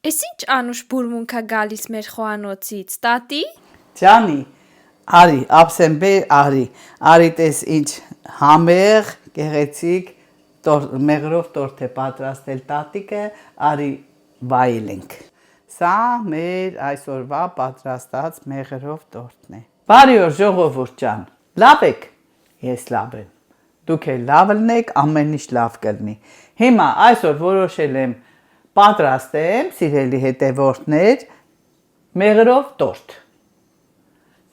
Էս ինչ անուշ բուրմունքա գալիս մեր խոհանոցից, տատի։ Ջանի, արի, ապսեմբեր, արի տես ինչ համեղ, գեղեցիկ, մեղրով տորթ է պատրաստել տատիկը, արի վայելենք։ Սա մեր այսօրվա պատրաստած մեղրով տորթն է։ Բարի օր ժողովուրդ ջան, լավ եք, ես լավ եմ, դուք էլ լավ ելնեք, ամեն ինչ լավ կլինի։ Հիմա այսօր որոշել եմ պատրաստեմ, սիրելի հետևորդներ, մեղրով տորթ։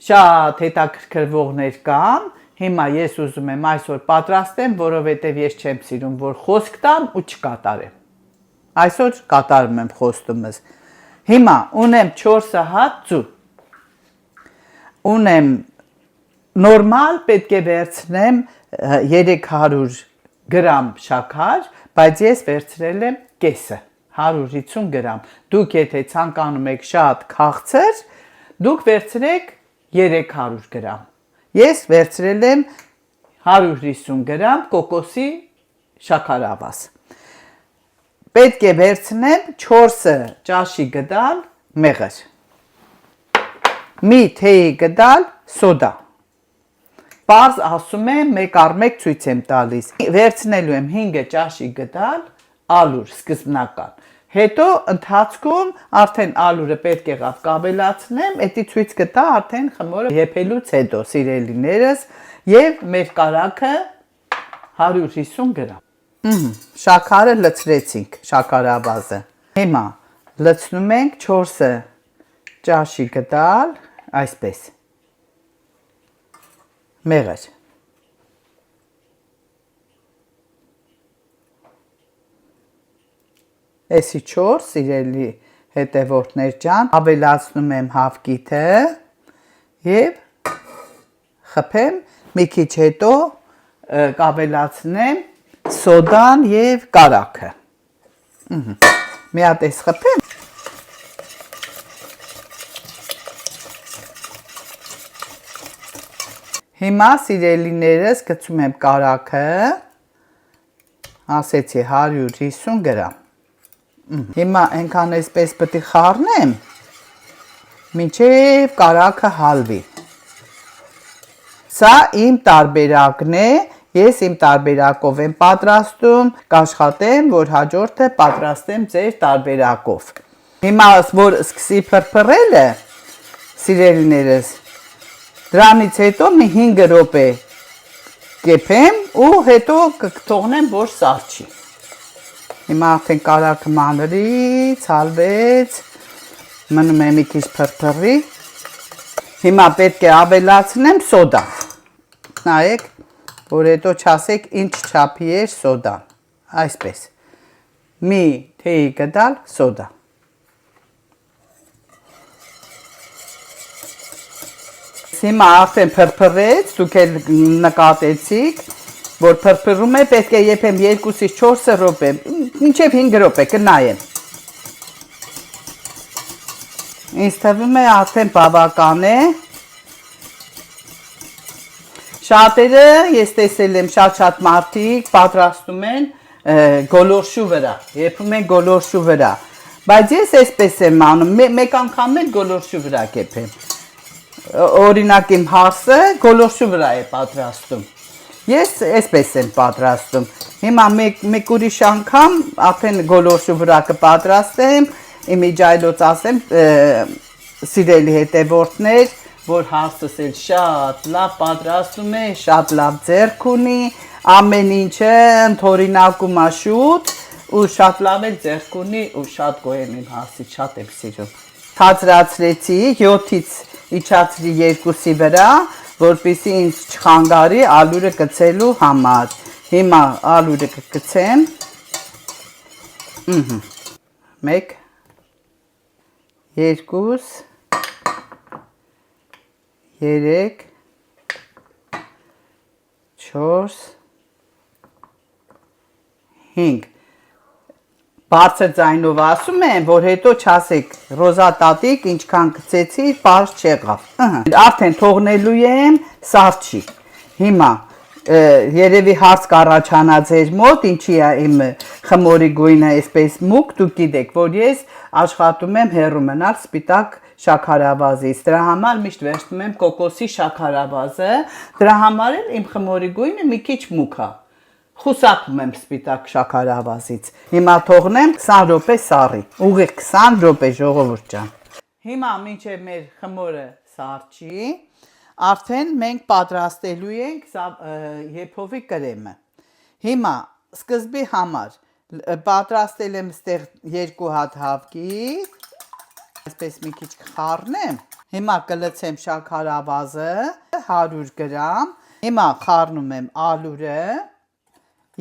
Շատ հետաքրքրվողներ կան, հիմա ես ուզում եմ այսօր պատրաստեմ, որովհետև ես չեմ սիրում, որ խոսք տամ ու չկատարեմ։ Այսօր կատարում եմ խոստումս։ Հիմա ունեմ 4 հատ ձու։ Ունեմ նորմալ պետք է վերցնեմ 300 գրամ շաքար, բայց ես վերցրել եմ կեսը, 150 գրամ։ Դուք եթե ցանկանում եք շատ քաղցր, դուք վերցրեք 300 գրամ։ Ես վերցրել եմ 150 գրամ կոկոսի շաքարավազ։ Պետք է վերցնեմ 4 ճաշի գդալ մեղր։ Մի թեյի գդալ սոդա։ Պարզ ասում եմ, մեկ առ մեկ ցույց եմ տալիս։ Վերցնելու եմ 5 ճաշի գդալ ալուր սկզբնական։ Հետո ընթացքում արդեն ալուրը պետք եղավ կավելացնեմ, էդի ցույց կտա արդեն խմորը եփելուց հետո, սիրելիներս, եւ մեր կարագը 150 գրամ։ Շաքարը լցրեցինք, շաքարավազը։ Հիմա լցնում ենք 4 ճաշի գդալ, այսպես։ Մեղր։ Էսի 4 սիրելի հետևորդներ ջան, ավելացնում եմ հավկիթը եւ խփեմ, մի քիչ հետո կավելացնեմ սոդան եւ կարագը։ Մի հատ էս խփեմ։ Հիմա սիրելիներս գցում եմ կարագը, ասեցի 150 գրամ։ Հիմա այնքան էսպես պետք է խառնեմ, մինչև կարագը հալվի։ Սա իմ տարբերակն է, ես իմ տարբերակով եմ պատրաստում, կաշխատեմ, որ հաջորդը պատրաստեմ ձեր տարբերակով։ Հիմա որ սկսի փրփռելը, սիրելիներս, դրանից հետո մի 5 րոպե կեփեմ ու հետո կթողնեմ, որ սառչի։ Հիմա արդեն կարագը մանրից, հալվեց, մնում է մի քիչ փրփռի։ Հիմա պետք է ավելացնեմ սոդա։ Նայեք, որ հետո չասեք ինչ չափի է սոդան։ Այսպես։ Մի թեյի գդալ սոդա։ Հիմա արդեն փրփռեց, դուք էլ նկատեցիք, որ փրփռում է, պետք է եփեմ 2-ից 4 րոպե, մինչև 5 րոպե կնայեմ։ Ինձ թվում է արդեն բավական է։ Շատերը ես տեսել եմ շատ մարդիկ պատրաստում են գոլորշու վրա, եփում են գոլորշու վրա, բայց ես այսպես եմ անում, մեկ անգամ էլ գոլորշու վրա կեփեմ։ Օրինակ իմ հարսը գոլորշու վրա է պատրաստում։ Ես այսպես եմ պատրաստում։ Հիմա մեկ ուրիշ անգամ արդեն գոլորշու վրա կպատրաստեմ, իմիջայլոց ասեմ սիրելի հետևորդներ, որ հարսս էլ շատ լավ պատրաստում է, շատ լավ ձեռք ունի, ամեն ինչը ընդօրինակում է շուտ ու շատ լավ էլ ձեռք ունի ու շատ գոհ եմ իմ հարսից, շատ եմ սիրում։ Թացրացրեցի 7-ից իջացրի 2-ի վրա, որպեսզի ինձ չխանգարի ալուրը գցելու համար։ Հիմա ալուրը կգցեմ։ 1 2 3 4 5 Բարձր ձայնով ասում եմ, որ հետո չասեք Ռոզա տատիկ ինչքան գցեցի, պարզ չեղավ։ Արդեն թողնելու եմ սառչի։ Հիմա երևի հարց կառաջանա ձեր մոտ, ինչի է իմ խմորի գույնը այսպես մուգ, դուք գիտեք, որ ես աշխատում եմ հեռու մնալ սպիտակ շաքարավազից։ Դրա համար միշտ վերցնում եմ կոկոսի շաքարավազը, դրա համար էլ իմ խմորի գույնը մի քիչ մուգ է։ Խուսափում եմ սպիտակ շաքարավազից։ Հիմա թողնեմ 20 րոպե սառի։ Ուղիղ 20 րոպե ժողովուրդ ջան։ Հիմա մինչև մեր խմորը սառչի, արդեն մենք պատրաստելու ենք եփովի կրեմը։ Հիմա սկզբի համար պատրաստել եմ ստեղ 2 հատ հավկի, այսպես մի քիչ կխառնեմ։ Հիմա կլցեմ շաքարավազը 100 գրամ։ Հիմա խառնում եմ ալուրը,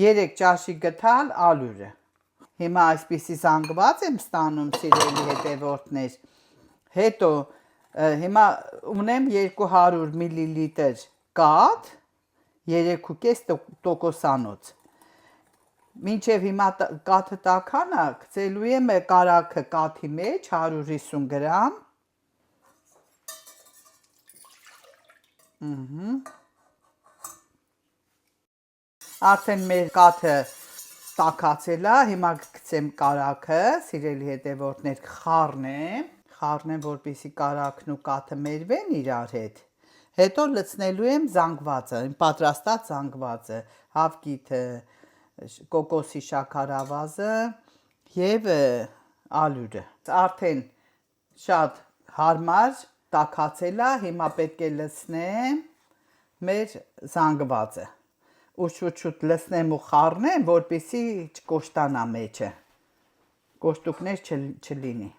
3 ճաշի գթալ ալուրը։ Հիմա այսպիսի զանգված եմ ստանում սիրելի հետևորդներ։ Հետո հիմա ունեմ 200 մլ կաթ, 3.5%-անոց։ Մինչև հիմա կաթը տաքանա, գցելու եմ կարագը կաթի մեջ 150 գրամ։ Արդեն մեր կաթը տաքացել է, հիմա գցեմ կարագը, սիրելի հետևորդներ, խառնեմ, որպեսզի կարագն ու կաթը մերվեն իրար հետ։ Հետո լցնելու եմ զանգվածը, պատրաստած զանգվածը, հավկիթը, կոկոսի շաքարավազը եւ ալյուրը։ Արդեն շատ հարմար տաքացել է, հիմա պետք է լցնեմ մեր զանգվածը։ Ուշ-ուշ լցնեմ ու խառնեմ, որպեսզի չկոշտանա մեջը, կոշտուկներ չլինի։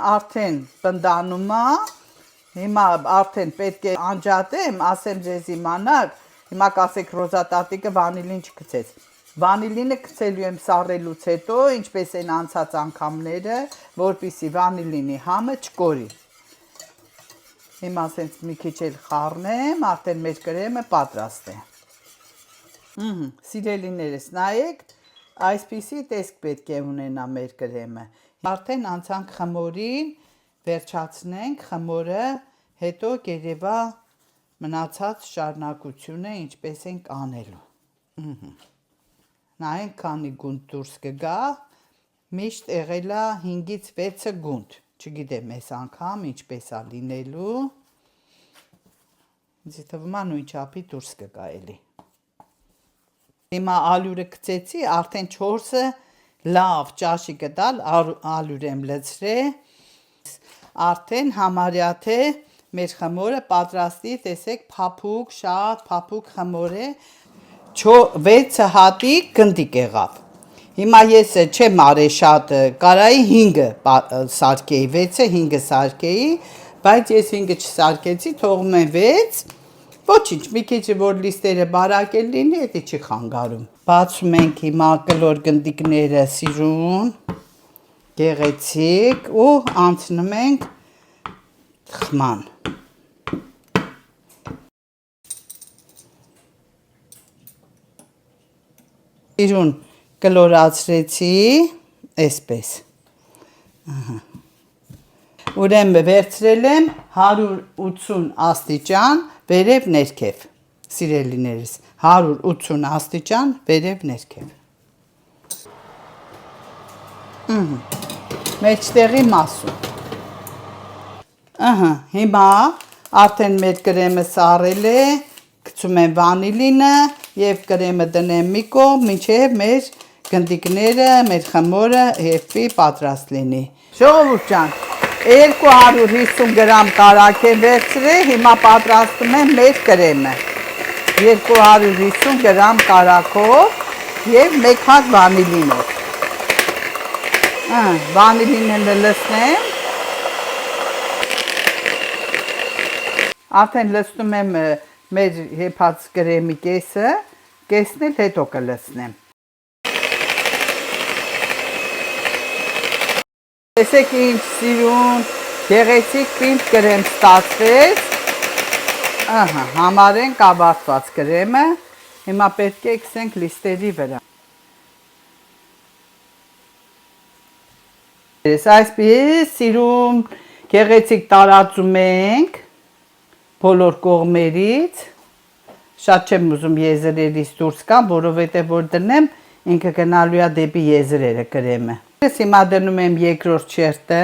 Արդեն պնդանում է, հիմա արդեն պետք է անջատեմ, ասեմ ձեզ իմանաք, հիմա կասեք Ռոզա տատիկը վանիլին չգցեց։ Վանիլինը գցելու եմ սառելուց հետո, ինչպես են անցած անգամները, որպեսզի վանիլինի համը չկորի։ Հիմա ասենց մի քիչ էլ խառնեմ, արդեն մեր կրեմը պատրաստ է։ Սիրելիներս, նայեք, այսպիսի տեսք պետք է ունենա մեր կրեմը։ Արդեն անցանք խմորին, վերջացնենք խմորը, հետո կերևա մնացած շարունակությունը ինչպես ենք անելու։ Նայենք քանի գունդ դուրս կգա, միշտ եղել է 5-ից 6 գունդ, չգիտեմ այս անգամ ինչպես է լինելու, ինձ թվում է նույն չափի դուրս կգա էլի։ Հիմա ալյուրը գցեցի, արդեն 4-ը լավ ճաշի կտալ, ալյուր եմ լցրել, արդեն համարյա թե մեր խմորը պատրաստի, տեսեք, փափուկ, շատ փափուկ խմոր է, 6 հատիկ գնդիկ եղավ։ Հիմա ես չեմ արել շատ, կարայի 5 սարքեի, 6-ը 5 սարքեի, բայց ես 5-ը չսարքեցի, թողում եմ 6, ոչինչ, մի քիչ որ լիստերը բարակ էլ լինի, էդի չի խանգարում։ Բացում ենք հիմա կլոր գնդիկները սիրուն, գեղեցիկ ու անցնում ենք խման։ Սիրուն կլորացրեցի, այսպես։ Ուրեմն վերցրել եմ 180 աստիճան վերև ներքև, սիրելիներս, 180 աստիճան վերև ներքև։ Մեջտեղի մասում։ Հիմա արդեն մեր կրեմը սառել է, գցում եմ վանիլինը և կրեմը դնեմ մի կողմ, մինչև մեր գնդիկները, մեր խմորը եփվի պատրաստ լինի։ Ժողովուրդ ջան, 250 գրամ կարագ եմ վերցրել, հիմա պատրաստում եմ մեր կրեմը։ 250 գրամ կարագով և 1 հատ վանիլինով։ Վանիլինը լցնեմ։ Արդեն լցնում եմ մեր եփած կրեմի կեսը, կեսն էլ հետո կլցնեմ։ Տեսեք ինչ սիրուն, գեղեցիկ պինդ կրեմ ստացվեց, համարենք ավարտված կրեմը, հիմա պետք է գցենք լիստերի վրա։ Այսպես սիրուն գեղեցիկ տարածում ենք բոլոր կողմերից, Շատ չեմ ուզում եզրերից դուրս գամ, որովհետև որ դնեմ, ինքը գնալու է դեպի եզրերը կրեմը։ Ես հիմա դնում եմ երկրորդ շերտը։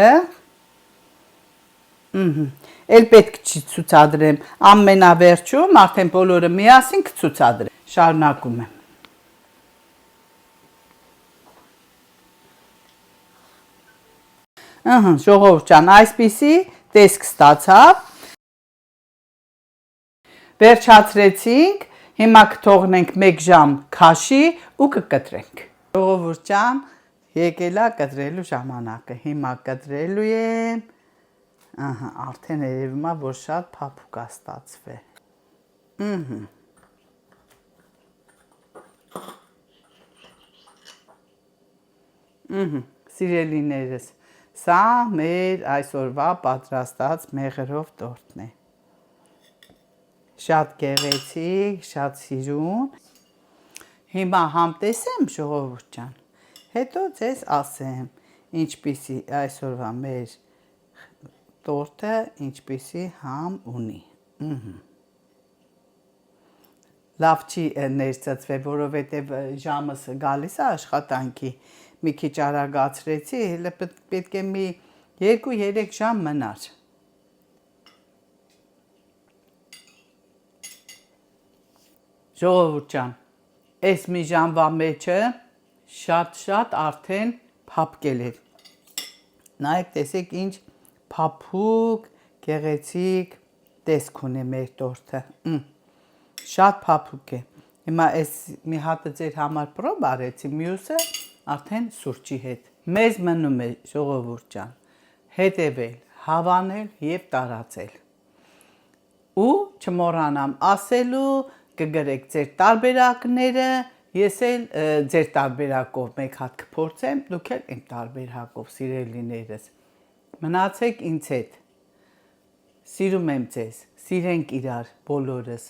Էլ պետք չի ցուցադրեմ, ամենավերջում արդեն բոլորը միասին կցուցադրեմ։ Շարունակում եմ։ Ժողովուրդ ջան, այսպիսի տեսք ստացավ։ Վերջացրեցինք, հիմա կթողնենք 1 ժամ քաշի ու կկտրենք։ Ժողովուրդ ջան, եկել է կտրելու ժամանակը։ Հիմա կտրելու եմ։ Արդեն երևում է, որ շատ փափուկ է ստացվել։ Սիրելիներս, սա մեր այսօրվա պատրաստած մեղրով տորտն է։ Շատ գեղեցիկ, շատ սիրուն։ Հիմա համտեսեմ ժողովուրդ ջան, հետո ձեզ ասեմ, ինչպիսի այսօրվա մեր տորտը, ինչպիսի համ ունի։ Լավ չի ներծծվել, որովհետև ժամս գալիս է աշխատանքի, մի քիչ արագացրեցի, հələ պետք է մի 2-3 ժամ մնար։ Ժողովուրդ ջան, այս մի ժամվա մեջը շատ արդեն փափկել է։ Նայեք, տեսեք ինչ փափուկ, գեղեցիկ տեսք ունի մեր տորտը։ Շատ փափուկ է։ Հիմա այս մի հատը ձեր համար պրոբ արեցի, մյուսը արդեն սուրճի հետ։ Մեզ մնում է ժողովուրդ ջան, հետևել, հավանել եւ տարածել։ Ու չմոռանամ ասելու, կգրեք ձեր տարբերակները, ես էլ ձեր տարբերակով մեկ հատ կփորձեմ, դուք էլ իմ տարբերակով, սիրելիներս։ Մնացեք ինձ հետ։ Սիրում եմ ձեզ, սիրենք իրար բոլորս։